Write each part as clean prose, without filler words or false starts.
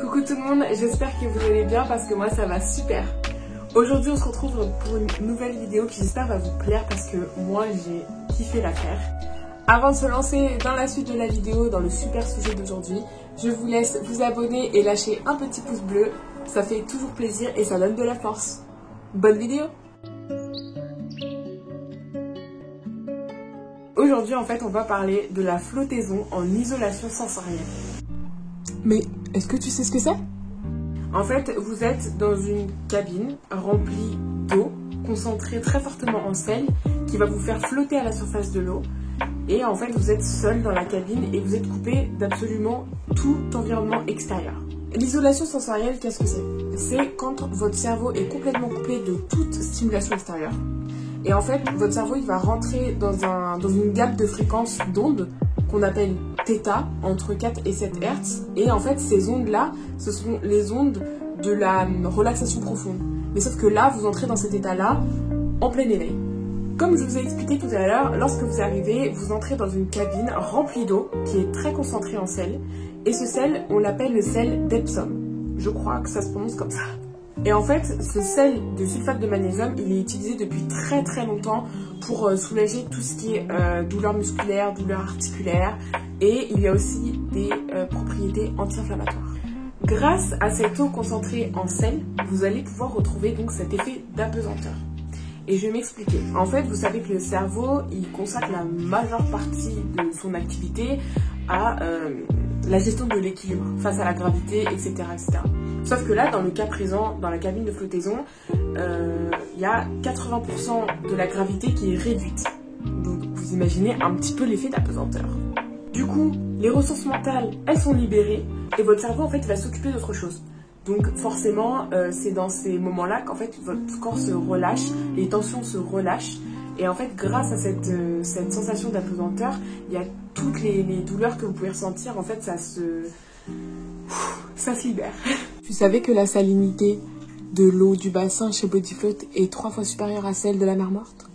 Coucou tout le monde, j'espère que vous allez bien parce que moi ça va super. Aujourd'hui on se retrouve pour une nouvelle vidéo qui j'espère va vous plaire parce que moi j'ai kiffé la faire. Avant de se lancer dans la suite de la vidéo, dans le super sujet d'aujourd'hui, je vous laisse vous abonner et lâcher un petit pouce bleu. Ça fait toujours plaisir et ça donne de la force. Bonne vidéo! Aujourd'hui en fait on va parler de la flottaison en isolation sensorielle. Mais est-ce que tu sais ce que c'est? En fait, vous êtes dans une cabine remplie d'eau, concentrée très fortement en sel, qui va vous faire flotter à la surface de l'eau. Et en fait, vous êtes seul dans la cabine et vous êtes coupé d'absolument tout environnement extérieur. L'isolation sensorielle, qu'est-ce que c'est? C'est quand votre cerveau est complètement coupé de toute stimulation extérieure. Et en fait, votre cerveau il va rentrer dans une gamme de fréquences d'ondes qu'on appelle θ, entre 4 et 7 Hz. Et en fait, ces ondes-là, ce sont les ondes de la relaxation profonde. Mais sauf que là, vous entrez dans cet état-là en plein éveil. Comme je vous ai expliqué tout à l'heure, lorsque vous arrivez, vous entrez dans une cabine remplie d'eau qui est très concentrée en sel. Et ce sel, on l'appelle le sel d'Epsom. Je crois que ça se prononce comme ça. Et en fait, ce sel de sulfate de magnésium, il est utilisé depuis très très longtemps pour soulager tout ce qui est douleur musculaire, douleur articulaire. Et il y a aussi des propriétés anti-inflammatoires. Grâce à cette eau concentrée en sel, vous allez pouvoir retrouver donc cet effet d'apesanteur. Et je vais m'expliquer. En fait, vous savez que le cerveau, il consacre la majeure partie de son activité à la gestion de l'équilibre face à la gravité, etc., etc. Sauf que là, dans le cas présent, dans la cabine de flottaison, il y a 80% de la gravité qui est réduite. Donc, vous imaginez un petit peu l'effet d'apesanteur. Du coup, les ressources mentales, elles sont libérées et votre cerveau, en fait, va s'occuper d'autre chose. Donc, forcément, c'est dans ces moments-là qu'en fait, votre corps se relâche, les tensions se relâchent. Et en fait, grâce à cette sensation d'apesanteur, il y a toutes les douleurs que vous pouvez ressentir. En fait, ça se libère. Tu savais que la salinité de l'eau du bassin chez Bodyfloat est 3 fois supérieure à celle de la mer morte?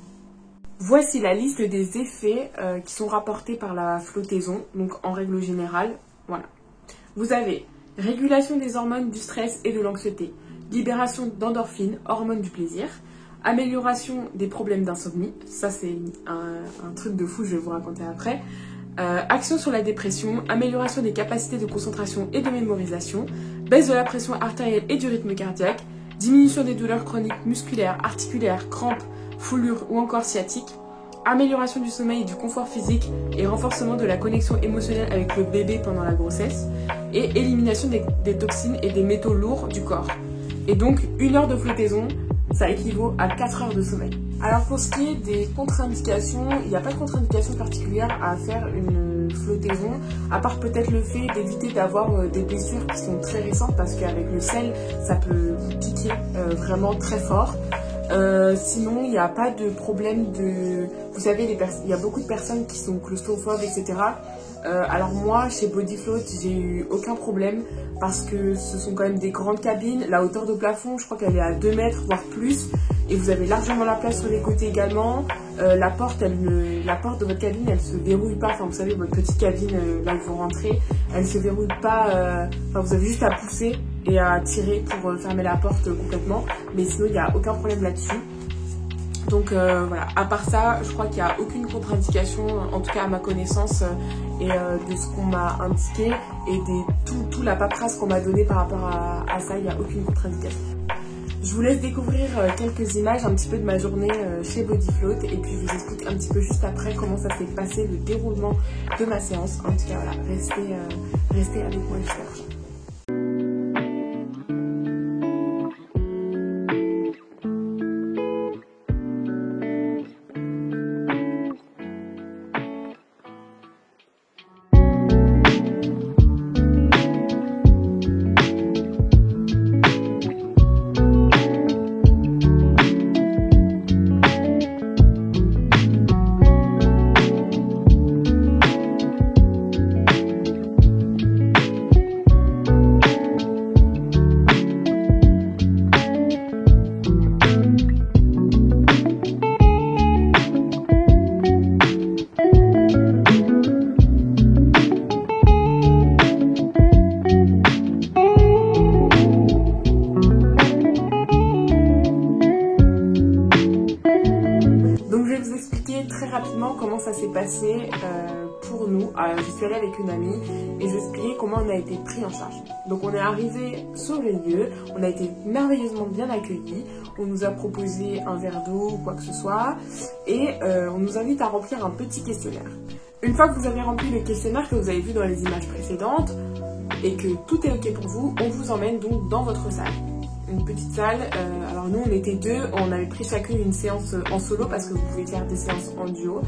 Voici la liste des effets qui sont rapportés par la flottaison. Donc, en règle générale, voilà. Vous avez régulation des hormones du stress et de l'anxiété, libération d'endorphines, hormones du plaisir, amélioration des problèmes d'insomnie, ça c'est un truc de fou, je vais vous raconter après, action sur la dépression, amélioration des capacités de concentration et de mémorisation, baisse de la pression artérielle et du rythme cardiaque, diminution des douleurs chroniques musculaires, articulaires, crampes, foulures ou encore sciatiques, amélioration du sommeil et du confort physique et renforcement de la connexion émotionnelle avec le bébé pendant la grossesse et élimination des toxines et des métaux lourds du corps. Et donc 1 heure de flottaison, ça équivaut à 4 heures de sommeil. Alors pour ce qui est des contre-indications, il n'y a pas de contre-indication particulière à faire une flottaison, à part peut-être le fait d'éviter d'avoir des blessures qui sont très récentes parce qu'avec le sel, ça peut vous piquer vraiment très fort. Sinon, il n'y a pas de problème de... Vous savez, il y a beaucoup de personnes qui sont claustrophobes, etc. Alors moi, chez Bodyfloat, j'ai eu aucun problème parce que ce sont quand même des grandes cabines. La hauteur de plafond, je crois qu'elle est à 2 mètres, voire plus. Et vous avez largement la place sur les côtés également. La porte de votre cabine, elle se verrouille pas. Enfin, vous savez, votre petite cabine, là où vous rentrez, elle se verrouille pas. Enfin, vous avez juste à pousser et à tirer pour fermer la porte complètement. Mais sinon, il n'y a aucun problème là-dessus. Donc voilà, à part ça, je crois qu'il n'y a aucune contre-indication, en tout cas à ma connaissance, et de ce qu'on m'a indiqué, et tout la paperasse qu'on m'a donnée par rapport à ça, il n'y a aucune contre-indication. Je vous laisse découvrir quelques images un petit peu de ma journée chez Bodyfloat, et puis je vous explique un petit peu juste après comment ça s'est passé, le déroulement de ma séance. En tout cas, voilà, restez avec moi jusqu'à la fin. passé pour nous. Je suis allée avec une amie et je vais expliquer comment on a été pris en charge. Donc on est arrivé sur les lieux, on a été merveilleusement bien accueillis, on nous a proposé un verre d'eau ou quoi que ce soit et on nous invite à remplir un petit questionnaire. Une fois que vous avez rempli le questionnaire que vous avez vu dans les images précédentes et que tout est ok pour vous, on vous emmène donc dans votre salle. Une petite salle, alors nous on était deux, on avait pris chacune une séance en solo parce que vous pouvez faire des séances en duo,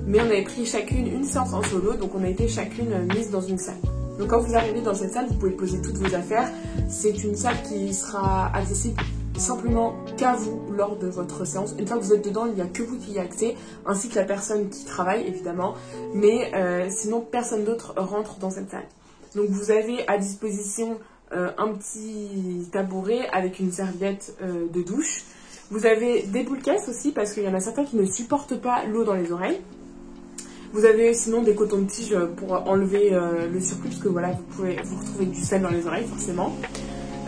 mais on avait pris chacune une séance en solo, donc on a été chacune mise dans une salle. Donc quand vous arrivez dans cette salle, vous pouvez poser toutes vos affaires, c'est une salle qui sera accessible simplement qu'à vous lors de votre séance. Une fois que vous êtes dedans, il n'y a que vous qui y avez accès, ainsi que la personne qui travaille évidemment, mais sinon personne d'autre rentre dans cette salle. Donc vous avez à disposition un petit tabouret avec une serviette de douche. Vous avez des boules caisses aussi parce qu'il y en a certains qui ne supportent pas l'eau dans les oreilles. Vous avez sinon des cotons-tiges pour enlever le surplus parce que voilà, vous pouvez vous retrouver du sel dans les oreilles forcément.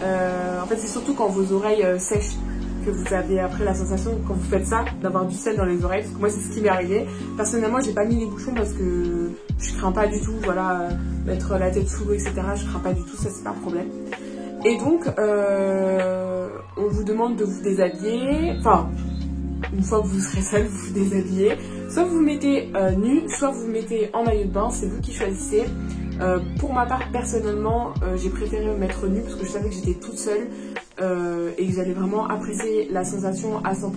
En fait c'est surtout quand vos oreilles sèchent que vous avez après la sensation quand vous faites ça d'avoir du sel dans les oreilles, parce que moi c'est ce qui m'est arrivé. Personnellement j'ai pas mis les bouchons parce que je crains pas du tout, voilà, mettre la tête sous l'eau etc, je crains pas du tout, ça c'est pas un problème. Et donc on vous demande de vous déshabiller, enfin une fois que vous serez seul vous vous déshabillez, soit vous vous mettez nu, soit vous vous mettez en maillot de bain, c'est vous qui choisissez. Pour ma part personnellement j'ai préféré me mettre nu parce que je savais que j'étais toute seule et que j'allais vraiment apprécier la sensation à 100%,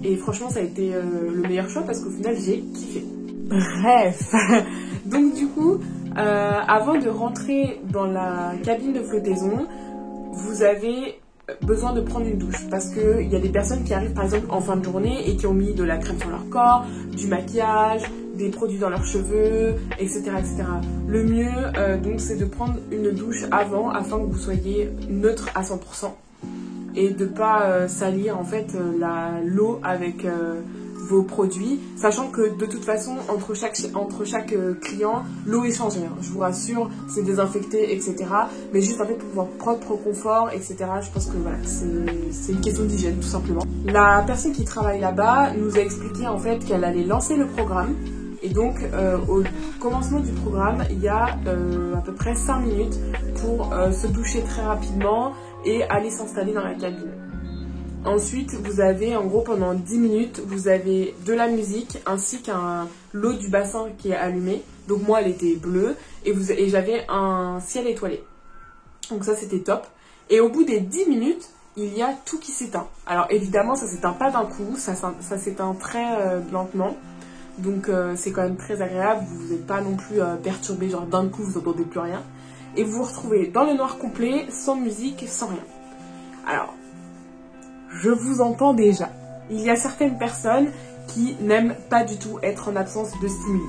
et franchement ça a été le meilleur choix parce qu'au final j'ai kiffé. Bref, donc du coup avant de rentrer dans la cabine de flottaison, vous avez besoin de prendre une douche parce qu'il y a des personnes qui arrivent par exemple en fin de journée et qui ont mis de la crème sur leur corps, du maquillage, des produits dans leurs cheveux, etc. etc. Le mieux donc c'est de prendre une douche avant afin que vous soyez neutre à 100% et de ne pas salir en fait l'eau avec vos produits, sachant que de toute façon entre chaque client l'eau est changée, hein. Je vous rassure, c'est désinfecté etc, mais juste en fait pour votre propre confort etc, je pense que voilà c'est une question d'hygiène tout simplement. La personne qui travaille là-bas nous a expliqué en fait qu'elle allait lancer le programme. Et donc au commencement du programme, il y a à peu près 5 minutes pour se doucher très rapidement et aller s'installer dans la cabine. Ensuite, vous avez en gros pendant 10 minutes, vous avez de la musique ainsi qu'un l'eau du bassin qui est allumée. Donc moi elle était bleue et j'avais un ciel étoilé. Donc ça c'était top. Et au bout des 10 minutes, il y a tout qui s'éteint. Alors évidemment ça s'éteint pas d'un coup, ça s'éteint très lentement. Donc c'est quand même très agréable, vous n'êtes pas non plus perturbé, genre d'un coup vous n'entendez plus rien. Et vous vous retrouvez dans le noir complet, sans musique, sans rien. Alors, je vous entends déjà. Il y a certaines personnes qui n'aiment pas du tout être en absence de stimuli.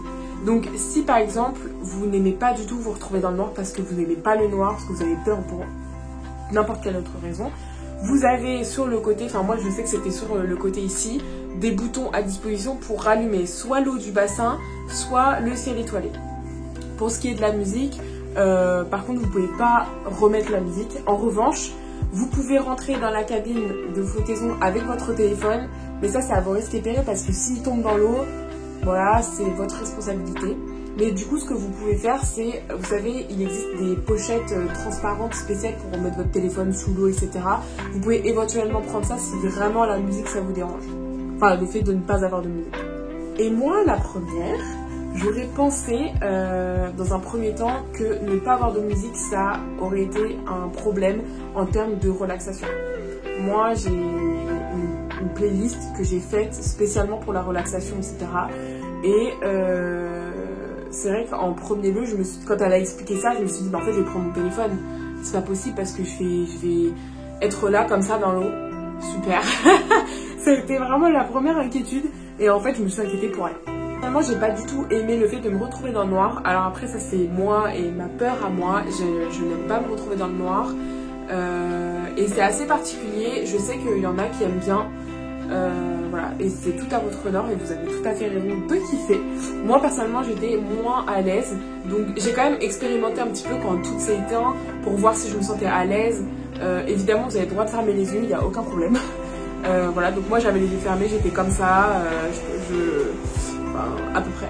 Donc si par exemple vous n'aimez pas du tout vous retrouver dans le noir parce que vous n'aimez pas le noir, parce que vous avez peur pour n'importe quelle autre raison, vous avez sur le côté, enfin moi je sais que c'était sur le côté ici, des boutons à disposition pour rallumer soit l'eau du bassin, soit le ciel étoilé. Pour ce qui est de la musique, par contre vous ne pouvez pas remettre la musique. En revanche, vous pouvez rentrer dans la cabine de flottaison avec votre téléphone, mais ça c'est à vos risques et périls parce que s'il tombe dans l'eau, voilà, c'est votre responsabilité. Mais du coup, ce que vous pouvez faire, c'est, vous savez, il existe des pochettes transparentes spéciales pour remettre votre téléphone sous l'eau, etc. Vous pouvez éventuellement prendre ça si vraiment la musique, ça vous dérange. Enfin, le fait de ne pas avoir de musique. Et moi, la première, j'aurais pensé, dans un premier temps, que ne pas avoir de musique, ça aurait été un problème en termes de relaxation. Moi, j'ai une playlist que j'ai faite spécialement pour la relaxation, etc. Et c'est vrai qu'en premier lieu, quand elle a expliqué ça, je me suis dit, bah, en fait, je vais prendre mon téléphone. C'est pas possible parce que je vais être là comme ça dans l'eau. Super. Ça a été vraiment la première inquiétude. Et en fait, je me suis inquiétée pour elle. Finalement, j'ai pas du tout aimé le fait de me retrouver dans le noir. Alors après, ça c'est moi et ma peur à moi. Je n'aime pas me retrouver dans le noir. Et c'est assez particulier. Je sais qu'il y en a qui aiment bien. Voilà, et c'est tout à votre honneur et vous avez tout à fait raison de kiffer. Moi personnellement j'étais moins à l'aise, donc j'ai quand même expérimenté un petit peu quand tout s'est éteint pour voir si je me sentais à l'aise. Évidemment vous avez le droit de fermer les yeux, il n'y a aucun problème. Voilà, donc moi j'avais les yeux fermés, j'étais comme ça, à peu près.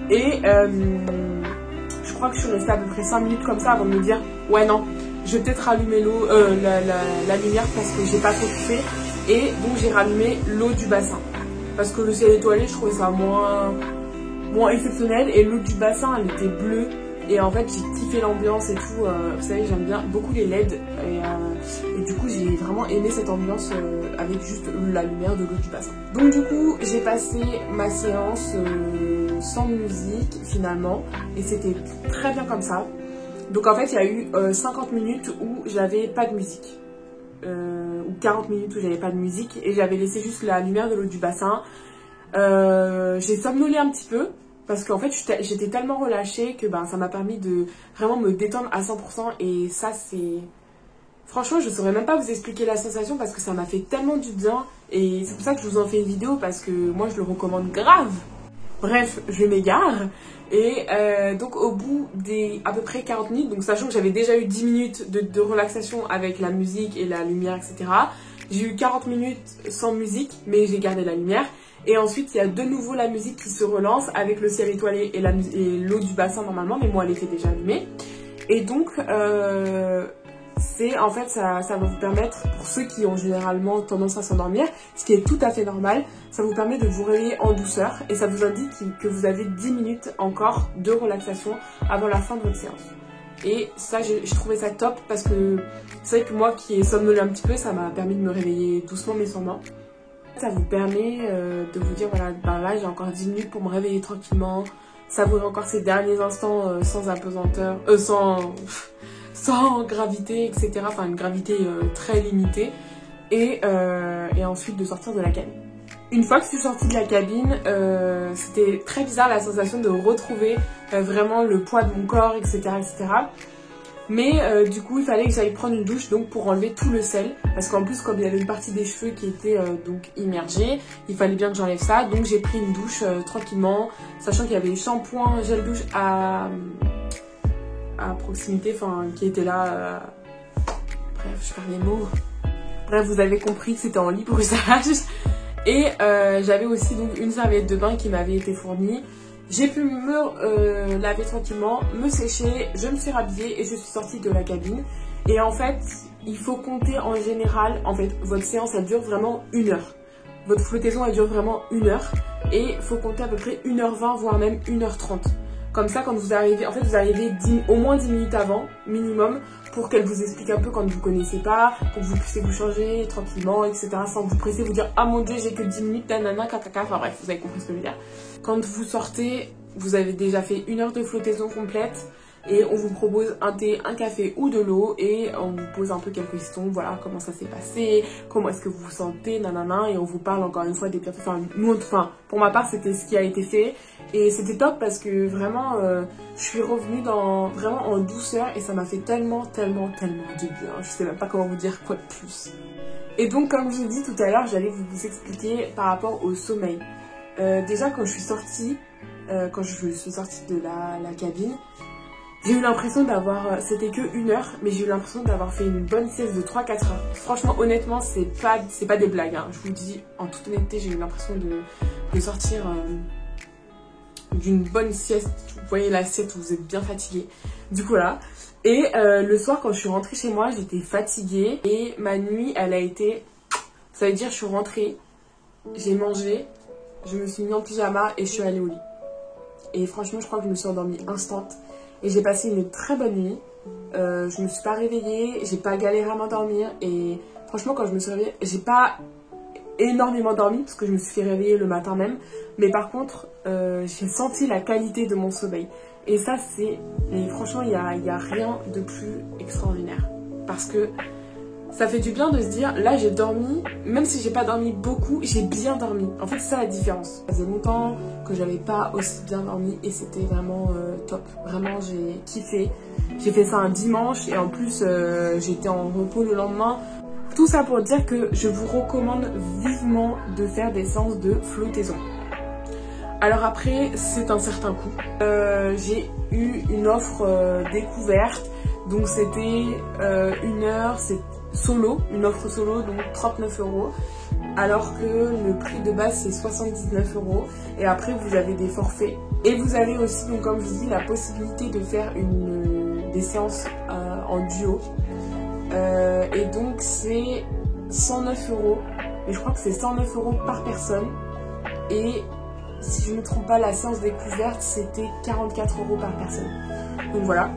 Et je crois que je suis restée à peu près 5 minutes comme ça avant de me dire ouais non, je vais peut-être rallumer la lumière parce que j'ai pas trop kiffé. Et donc j'ai rallumé l'eau du bassin. Parce que le ciel étoilé, je trouvais ça moins exceptionnel. Et l'eau du bassin, elle était bleue. Et en fait, j'ai kiffé l'ambiance et tout. Vous savez, j'aime bien beaucoup les LED. Et du coup, j'ai vraiment aimé cette ambiance avec juste la lumière de l'eau du bassin. Donc du coup, j'ai passé ma séance sans musique finalement. Et c'était très bien comme ça. Donc en fait, il y a eu 50 minutes où j'avais pas de musique. Ou 40 minutes où j'avais pas de musique. Et j'avais laissé juste la lumière de l'eau du bassin. J'ai somnolé un petit peu. Parce qu'en fait, j'étais tellement relâchée que ça m'a permis de vraiment me détendre à 100%. Et ça, c'est... Franchement, je saurais même pas vous expliquer la sensation parce que ça m'a fait tellement du bien. Et c'est pour ça que je vous en fais une vidéo parce que moi, je le recommande grave. Bref, je m'égare. Et donc, au bout des à peu près 40 minutes, donc sachant que j'avais déjà eu 10 minutes de relaxation avec la musique et la lumière, etc. J'ai eu 40 minutes sans musique, mais j'ai gardé la lumière. Et ensuite, il y a de nouveau la musique qui se relance avec le ciel étoilé et l'eau du bassin normalement, mais moi, elle était déjà allumée. Et donc, en fait, ça va vous permettre, pour ceux qui ont généralement tendance à s'endormir, ce qui est tout à fait normal, ça vous permet de vous réveiller en douceur et ça vous indique que vous avez 10 minutes encore de relaxation avant la fin de votre séance. Et ça, j'ai trouvé ça top parce que c'est vrai que moi qui ai somnolé un petit peu, ça m'a permis de me réveiller doucement mais sûrement. Ça vous permet de vous dire, voilà, là j'ai encore 10 minutes pour me réveiller tranquillement, savourer encore ces derniers instants sans apesanteur, sans gravité, etc. Enfin, une gravité très limitée. Et ensuite de sortir de la cabine. Une fois que je suis sortie de la cabine, c'était très bizarre la sensation de retrouver vraiment le poids de mon corps, etc. etc. Mais du coup, il fallait que j'aille prendre une douche donc pour enlever tout le sel. Parce qu'en plus, comme il y avait une partie des cheveux qui était donc immergée, il fallait bien que j'enlève ça. Donc j'ai pris une douche tranquillement, sachant qu'il y avait shampoing, gel douche à proximité, enfin qui était là. Bref, je perds les mots. Bref, vous avez compris que c'était en libre usage. Et j'avais aussi donc une serviette de bain qui m'avait été fournie. J'ai pu me laver tranquillement, me sécher, je me suis rhabillée et je suis sortie de la cabine. Et en fait, il faut compter en général, en fait, votre séance elle dure vraiment 1 heure. Votre flottaison elle dure vraiment 1 heure. Et il faut compter à peu près 1h20 voire même 1h30. Comme ça, quand vous arrivez, en fait, vous arrivez au moins 10 minutes avant, minimum, pour qu'elle vous explique un peu quand vous ne connaissez pas, pour que vous puissiez vous changer tranquillement, etc. Sans vous presser, vous dire « Ah mon Dieu, j'ai que 10 minutes, nanana, caca. » Enfin bref, vous avez compris ce que je veux dire. Quand vous sortez, vous avez déjà fait 1 heure de flottaison complète et on vous propose un thé, un café ou de l'eau et on vous pose un peu quelques questions. Voilà, comment ça s'est passé, comment est-ce que vous vous sentez, nanana, et on vous parle encore une fois des bienfaits. Enfin, pour ma part, c'était ce qui a été fait. Et c'était top parce que vraiment, je suis revenue vraiment en douceur et ça m'a fait tellement de bien. Je sais même pas comment vous dire quoi de plus. Et donc, comme je vous dis tout à l'heure, j'allais vous expliquer par rapport au sommeil. Déjà, quand je suis sortie de la cabine, j'ai eu l'impression d'avoir, c'était que 1 heure, mais j'ai eu l'impression d'avoir fait une bonne sieste de 3-4 heures. Franchement, honnêtement, c'est pas des blagues, hein. Je vous le dis, en toute honnêteté, j'ai eu l'impression de sortir d'une bonne sieste. Vous voyez la sieste où vous êtes bien fatigué. Du coup, là. Et le soir, quand je suis rentrée chez moi, j'étais fatiguée. Et ma nuit, elle a été... Ça veut dire, je suis rentrée, j'ai mangé, je me suis mis en pyjama et je suis allée au lit. Et franchement, je crois que je me suis endormie instant. Et j'ai passé une très bonne nuit. Je me suis pas réveillée, j'ai pas galéré à m'endormir. Et franchement, quand je me suis réveillée, j'ai pas énormément dormi parce que je me suis fait réveiller le matin même. Mais par contre, j'ai senti la qualité de mon sommeil. Et ça, franchement, il y a rien de plus extraordinaire. Parce que ça fait du bien de se dire, là j'ai dormi, même si j'ai pas dormi beaucoup, j'ai bien dormi. En fait, c'est ça la différence. Ça faisait longtemps que j'avais pas aussi bien dormi et c'était vraiment top. Vraiment, j'ai kiffé. J'ai fait ça un dimanche et en plus, j'étais en repos le lendemain. Tout ça pour dire que je vous recommande vivement de faire des séances de flottaison. Alors après, c'est un certain coût. J'ai eu une offre découverte, donc c'était 1 heure, c'est solo, une offre solo, donc 39 €. alors que le prix de base c'est 79 € et après vous avez des forfaits. Et vous avez aussi, donc comme je vous dis, la possibilité de faire des séances en duo. Et donc c'est 109 €, mais je crois que c'est 109 € par personne. Et si je ne me trompe pas, la séance découverte c'était 44 € par personne. Donc voilà.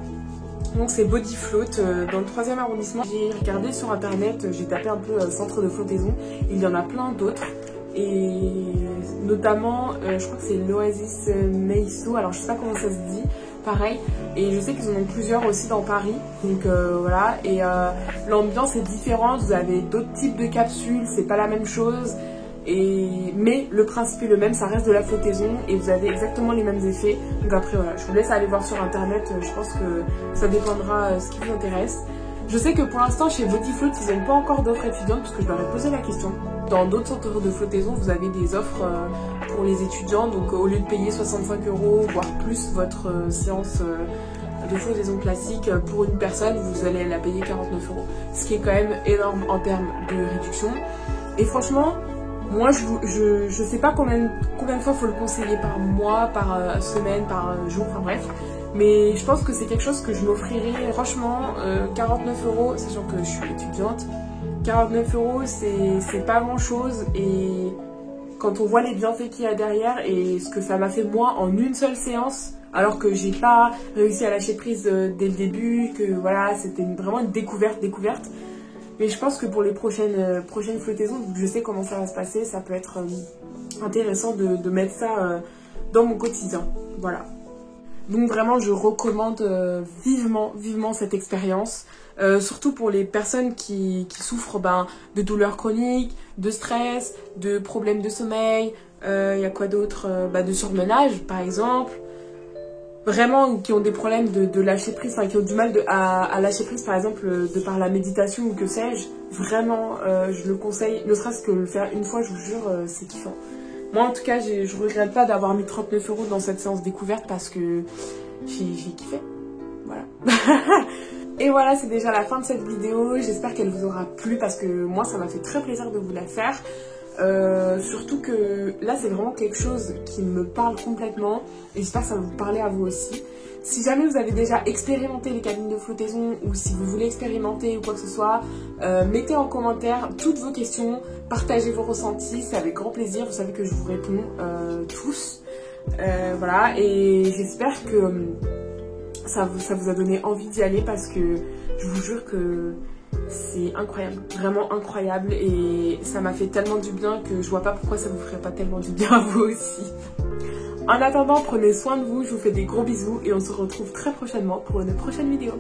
Donc c'est Body Float dans le 3e arrondissement. J'ai regardé sur internet, j'ai tapé un peu centre de flottaison. Il y en a plein d'autres. Et notamment, je crois que c'est l'Oasis Meiso. Alors je sais pas comment ça se dit, pareil. Et je sais qu'ils en ont plusieurs aussi dans Paris. Donc voilà. Et l'ambiance est différente. Vous avez d'autres types de capsules, c'est pas la même chose. Mais le principe est le même, ça reste de la flottaison et vous avez exactement les mêmes effets. Donc après voilà, je vous laisse aller voir sur internet, je pense que ça dépendra ce qui vous intéresse. Je sais que pour l'instant chez Body Float ils n'ont pas encore d'offres étudiantes parce que je leur ai posé la question. Dans d'autres centres de flottaison vous avez des offres pour les étudiants, donc au lieu de payer 65 € voire plus votre séance de flottaison classique pour une personne, vous allez la payer 49 €. Ce qui est quand même énorme en termes de réduction. Et franchement, moi, je sais pas combien de fois il faut le conseiller par mois, par semaine, par jour, enfin bref. Mais je pense que c'est quelque chose que je m'offrirais. Franchement, 49 €, sachant que je suis étudiante, 49 € c'est pas grand chose. Et quand on voit les bienfaits qu'il y a derrière et ce que ça m'a fait moi en une seule séance, alors que j'ai pas réussi à lâcher prise dès le début, que voilà, c'était vraiment une découverte. Mais je pense que pour les prochaines flottaisons, vu que je sais comment ça va se passer, ça peut être intéressant de mettre ça dans mon quotidien. Voilà. Donc vraiment, je recommande vivement cette expérience. Surtout pour les personnes qui souffrent de douleurs chroniques, de stress, de problèmes de sommeil. Il y a quoi d'autre, de surmenage par exemple. Vraiment qui ont des problèmes de lâcher prise, enfin qui ont du mal à lâcher prise par exemple de par la méditation ou que sais-je, vraiment je le conseille, ne serait-ce que le faire une fois, je vous jure, c'est kiffant. Moi en tout cas je regrette pas d'avoir mis 39 € dans cette séance découverte parce que j'ai kiffé, voilà. Et voilà, c'est déjà la fin de cette vidéo, j'espère qu'elle vous aura plu parce que moi ça m'a fait très plaisir de vous la faire. Surtout que là c'est vraiment quelque chose qui me parle complètement et j'espère que ça va vous parler à vous aussi. Si jamais vous avez déjà expérimenté les cabines de flottaison ou si vous voulez expérimenter ou quoi que ce soit, mettez en commentaire toutes vos questions, partagez vos ressentis, c'est avec grand plaisir, vous savez que je vous réponds tous. Voilà, et j'espère que ça vous a donné envie d'y aller parce que je vous jure que c'est incroyable, vraiment incroyable et ça m'a fait tellement du bien que je vois pas pourquoi ça vous ferait pas tellement du bien à vous aussi. En attendant, prenez soin de vous, je vous fais des gros bisous et on se retrouve très prochainement pour une prochaine vidéo.